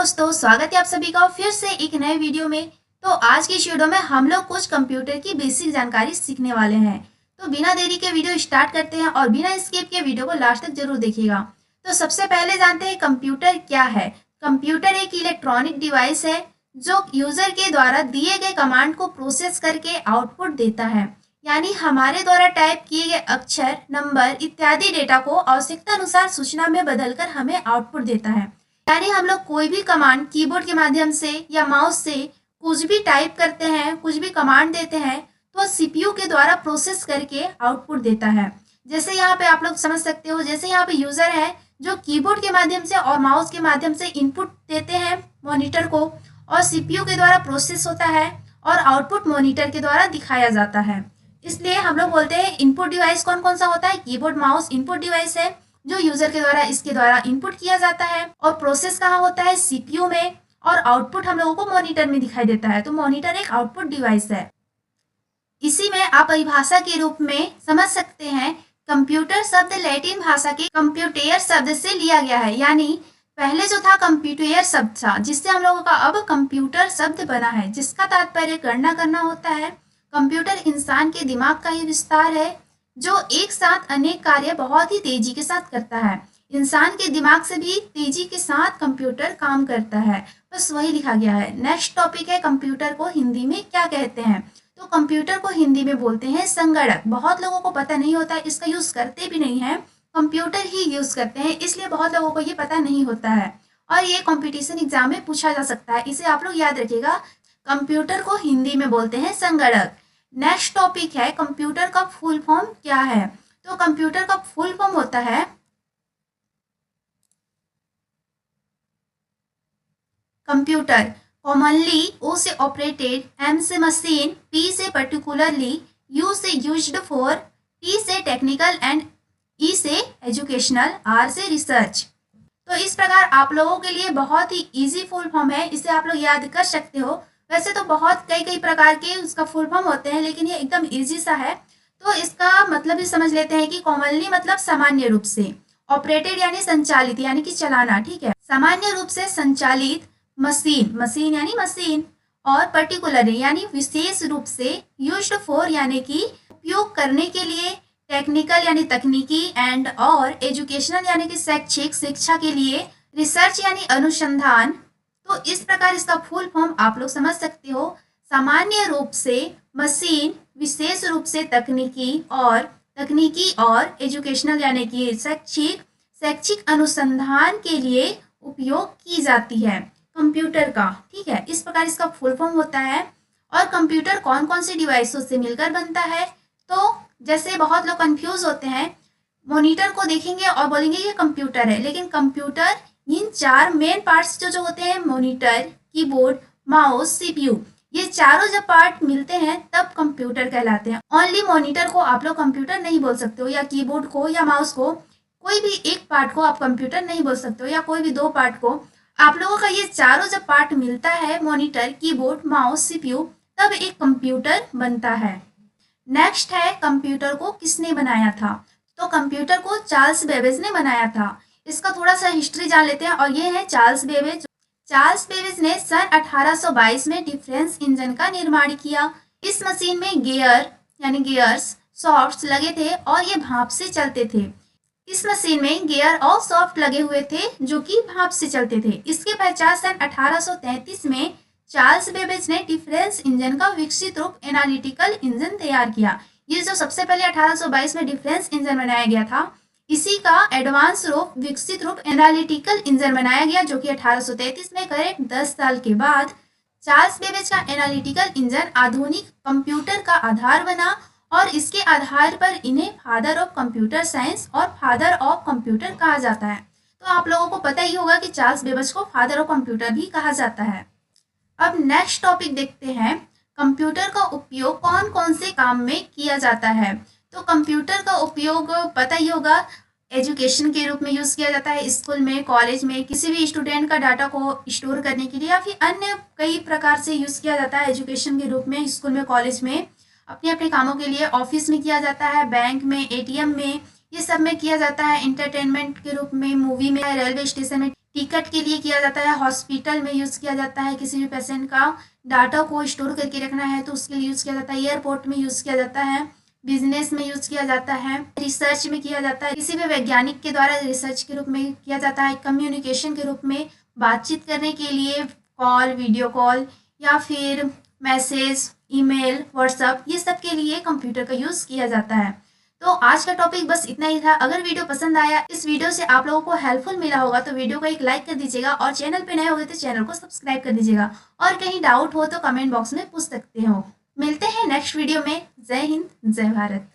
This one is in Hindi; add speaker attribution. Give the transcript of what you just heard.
Speaker 1: दोस्तों, स्वागत है आप सभी का फिर से एक नए वीडियो में। तो आज की इस वीडियो में हम लोग कुछ कंप्यूटर की बेसिक जानकारी सीखने वाले हैं। तो बिना देरी के वीडियो स्टार्ट करते हैं और बिना स्किप के वीडियो को लास्ट तक जरूर देखिएगा। तो सबसे पहले जानते हैं कंप्यूटर क्या है। कंप्यूटर एक इलेक्ट्रॉनिक डिवाइस है जो यूजर के द्वारा दिए गए कमांड को प्रोसेस करके आउटपुट देता है। यानी हमारे द्वारा टाइप किए गए अक्षर, नंबर इत्यादि डेटा को आवश्यकता अनुसार सूचना में बदलकर हमें आउटपुट देता है। यानी हम लोग कोई भी कमांड कीबोर्ड के माध्यम से या माउस से कुछ भी टाइप करते हैं, कुछ भी कमांड देते हैं तो सीपीयू के द्वारा प्रोसेस करके आउटपुट देता है। जैसे यहाँ पे आप लोग समझ सकते हो, जैसे यहाँ पे यूजर है जो कीबोर्ड के माध्यम से और माउस के माध्यम से इनपुट देते हैं मॉनिटर को, और सीपीयू के द्वारा प्रोसेस होता है और आउटपुट मॉनिटर के द्वारा दिखाया जाता है। इसलिए हम लोग बोलते हैं इनपुट डिवाइस कौन कौन सा होता है। कीबोर्ड, माउस इनपुट डिवाइस है जो यूजर के द्वारा इसके द्वारा इनपुट किया जाता है, और प्रोसेस कहाँ होता है, सीपीयू में, और आउटपुट हम लोगों को मॉनिटर में दिखाई देता है। तो मॉनिटर एक आउटपुट डिवाइस है। इसी में आप परिभाषा के रूप में समझ सकते हैं, कंप्यूटर शब्द लैटिन भाषा के कंप्यूटेयर शब्द से लिया गया है। यानी पहले जो था कंप्यूटेयर शब्द था, जिससे हम लोगों का अब कंप्यूटर शब्द बना है, जिसका तात्पर्य गणना करना होता है। कंप्यूटर इंसान के दिमाग का ही विस्तार है जो एक साथ अनेक कार्य बहुत ही तेजी के साथ करता है। इंसान के दिमाग से भी तेजी के साथ कंप्यूटर काम करता है, बस वही लिखा गया है। नेक्स्ट टॉपिक है कंप्यूटर को हिंदी में क्या कहते हैं। तो कंप्यूटर को हिंदी में बोलते हैं संगणक। बहुत लोगों को पता नहीं होता है, इसका यूज करते भी नहीं है, कंप्यूटर ही यूज करते हैं, इसलिए बहुत लोगों को ये पता नहीं होता है और ये कॉम्पिटिशन एग्जाम में पूछा जा सकता है। इसे आप लोग याद रखिएगा, कंप्यूटर को हिंदी में बोलते हैं संगणक। नेक्स्ट टॉपिक है कंप्यूटर का फुल फॉर्म क्या है। तो कंप्यूटर का फुल फॉर्म होता है कंप्यूटर कॉमनली, ओ से ऑपरेटेड, एम से मशीन, पी से पर्टिकुलरली, यू से यूज्ड फॉर, टी से टेक्निकल एंड ई से एजुकेशनल, आर से रिसर्च। तो इस प्रकार आप लोगों के लिए बहुत ही इजी फुल फॉर्म है, इसे आप लोग याद कर सकते हो। वैसे तो बहुत कई प्रकार के उसका फुल फॉर्म होते हैं, लेकिन ये एकदम इजी सा है। तो इसका मतलब भी समझ लेते हैं कि कॉमनली मतलब सामान्य रूप से, ऑपरेटेड यानी संचालित यानी कि चलाना, ठीक है, सामान्य रूप से संचालित, मशीन, मशीन यानी मशीन, और पर्टिकुलरली यानी विशेष रूप से, यूज्ड फॉर यानी कि उपयोग करने के लिए, टेक्निकल यानी तकनीकी, एंड और एजुकेशनल यानी कि शैक्षिक, शिक्षा के लिए, रिसर्च यानी अनुसंधान। तो इस प्रकार इसका फुल फॉर्म आप लोग समझ सकते हो, सामान्य रूप से मशीन, विशेष रूप से तकनीकी और एजुकेशनल यानी कि शैक्षिक अनुसंधान के लिए उपयोग की जाती है कंप्यूटर का, ठीक है। इस प्रकार इसका फुल फॉर्म होता है। और कंप्यूटर कौन कौन सी डिवाइसों से मिलकर बनता है। तो जैसे बहुत लोग कंफ्यूज होते हैं, मॉनिटर को देखेंगे और बोलेंगे ये कंप्यूटर है, लेकिन कंप्यूटर इन चार मेन पार्ट्स जो होते हैं, मॉनिटर, कीबोर्ड, माउस, सीपीयू, ये चारों जब पार्ट मिलते हैं तब कंप्यूटर कहलाते हैं। ओनली मॉनिटर को आप लोग कंप्यूटर नहीं बोल सकते हो, या कीबोर्ड को या माउस को, कोई भी एक पार्ट को आप कंप्यूटर नहीं बोल सकते हो, या कोई भी दो पार्ट को। आप लोगों का ये चारों जब पार्ट मिलता है, मॉनिटर, कीबोर्ड, माउस, सीपीयू, तब एक कंप्यूटर बनता है। नेक्स्ट है कंप्यूटर को किसने बनाया था। तो कंप्यूटर को चार्ल्स बेबेज ने बनाया था। इसका थोड़ा सा हिस्ट्री जान लेते हैं, और ये है चार्ल्स बेबेज। चार्ल्स बेबेज ने सन 1822 में डिफरेंस इंजन का निर्माण किया। इस मशीन में गियर्स, सॉफ्ट्स लगे थे और ये भाप से चलते थे। इस मशीन में गियर और सॉफ्ट लगे हुए थे जो कि भाप से चलते थे। इसके पश्चात सन 1833 में चार्ल्स बेबेज ने डिफरेंस इंजन का विकसित रूप एनालिटिकल इंजन तैयार किया। ये जो सबसे पहले 1822 में डिफरेंस इंजन बनाया गया था, इसी का एडवांस रूप, विकसित रूप एनालिटिकल इंजन बनाया गया, जो कि 1833 में करेक्ट 10 साल के बाद चार्ल्स बेबेज का एनालिटिकल इंजन आधुनिक कंप्यूटर का आधार बना, और इसके आधार पर इन्हें फादर ऑफ कंप्यूटर साइंस और फादर ऑफ कंप्यूटर कहा जाता है। तो आप लोगों को पता ही होगा कि चार्ल्स बेबेज को फादर ऑफ कंप्यूटर भी कहा जाता है। अब नेक्स्ट टॉपिक देखते हैं, कंप्यूटर का उपयोग कौन कौन से काम में किया जाता है। तो कंप्यूटर का उपयोग पता ही होगा, एजुकेशन के रूप में यूज़ किया जाता है, स्कूल में, कॉलेज में, किसी भी स्टूडेंट का डाटा को स्टोर करने के लिए, या फिर अन्य कई प्रकार से यूज़ किया जाता है एजुकेशन के रूप में, स्कूल में, कॉलेज में, अपने अपने कामों के लिए, ऑफिस में किया जाता है, बैंक में, एटीएम में, ये सब में किया जाता है, इंटरटेनमेंट के रूप में, मूवी में, रेलवे स्टेशन में, टिकट के लिए किया जाता है, हॉस्पिटल में यूज़ किया जाता है, किसी भी पेशेंट का डाटा को स्टोर करके रखना है तो उसके लिए यूज़ किया जाता है, एयरपोर्ट में यूज़ किया जाता है, बिजनेस में यूज़ किया जाता है, रिसर्च में किया जाता है, किसी भी वैज्ञानिक के द्वारा रिसर्च के रूप में किया जाता है, कम्युनिकेशन के रूप में बातचीत करने के लिए कॉल, वीडियो कॉल या फिर मैसेज, ईमेल, व्हाट्सअप, ये सब के लिए कंप्यूटर का यूज़ किया जाता है। तो आज का टॉपिक बस इतना ही था। अगर वीडियो पसंद आया, इस वीडियो से आप लोगों को हेल्पफुल मिला होगा तो वीडियो को एक लाइक कर दीजिएगा और चैनल पे नए हो गए तो चैनल को सब्सक्राइब कर दीजिएगा और कहीं डाउट हो तो कमेंट बॉक्स में पूछ सकते हो। मिलते हैं नेक्स्ट वीडियो में। जय हिंद, जय भारत।